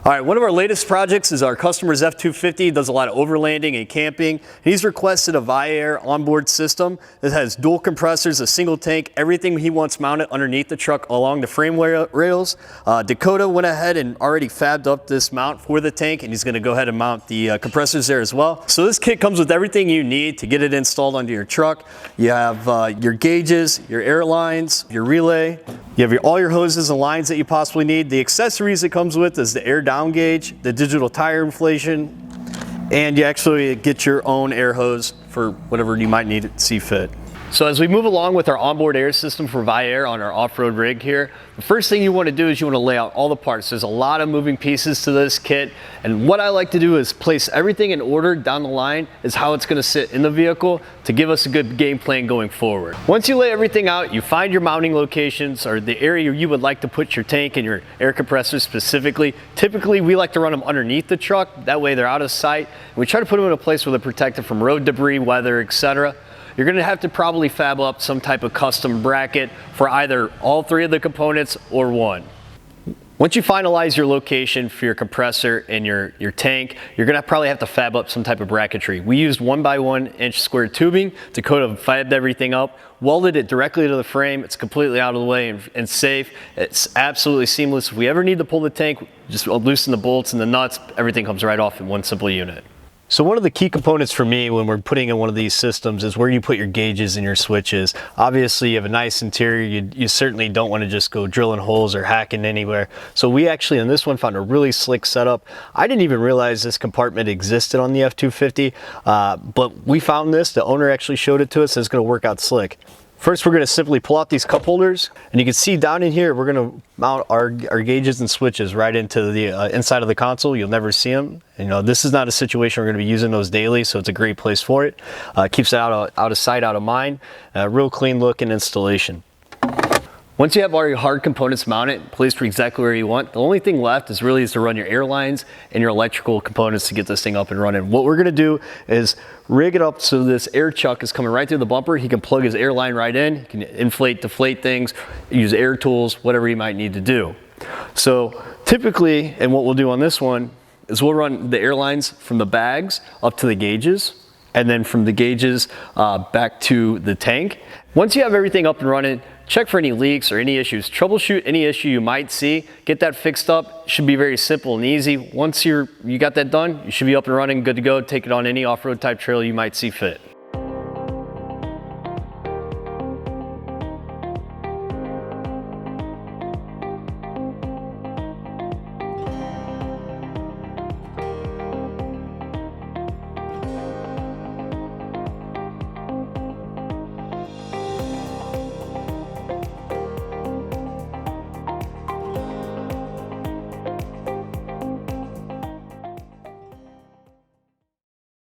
All right, one of our latest projects is our customer's F-250. Does a lot of overlanding and camping. He's requested a Viair onboard system that has dual compressors, a single tank, everything he wants mounted underneath the truck along the frame rails. Dakota went ahead and already fabbed up this mount for the tank, and he's going to go ahead and mount the compressors there as well. So this kit comes with everything you need to get it installed onto your truck. You have your gauges, your air lines, your relay. You have all your hoses and lines that you possibly need. The accessories it comes with is the air down gauge, the digital tire inflation, and you actually get your own air hose for whatever you might need to see fit. So as we move along with our onboard air system for Viair on our off-road rig here, the first thing you want to do is you want to lay out all the parts. There's a lot of moving pieces to this kit, and what I like to do is place everything in order down the line is how it's going to sit in the vehicle to give us a good game plan going forward. Once you lay everything out, you find your mounting locations or the area you would like to put your tank and your air compressors specifically. Typically we like to run them underneath the truck, that way they're out of sight, and we try to put them in a place where they're protected from road debris, weather, etc. You're going to have to probably fab up some type of custom bracket for either all three of the components or one. Once you finalize your location for your compressor and your tank, you're going to probably have to fab up some type of bracketry. We used 1x1 inch square tubing. Dakota fabbed everything up, welded it directly to the frame. It's completely out of the way and safe. It's absolutely seamless. If we ever need to pull the tank, just loosen the bolts and the nuts, everything comes right off in one simple unit. So one of the key components for me when we're putting in one of these systems is where you put your gauges and your switches. Obviously you have a nice interior, you certainly don't want to just go drilling holes or hacking anywhere. So we actually on this one found a really slick setup. I didn't even realize this compartment existed on the F-250, but we found this, the owner actually showed it to us, and it's going to work out slick. First, we're going to simply pull out these cup holders, and you can see down in here, we're going to mount our gauges and switches right into the inside of the console. You'll never see them. You know, this is not a situation we're going to be using those daily, so it's a great place for it. Keeps it out of sight, out of mind. Real clean look and installation. Once you have all your hard components mounted, placed exactly where you want, the only thing left is to run your air lines and your electrical components to get this thing up and running. What we're gonna do is rig it up so this air chuck is coming right through the bumper. He can plug his air line right in, he can inflate, deflate things, use air tools, whatever he might need to do. So typically, and what we'll do on this one, is we'll run the air lines from the bags up to the gauges, and then from the gauges back to the tank. Once you have everything up and running, check for any leaks or any issues. Troubleshoot any issue you might see. Get that fixed up. It should be very simple and easy. Once you got that done, you should be up and running, good to go. Take it on any off-road type trail you might see fit.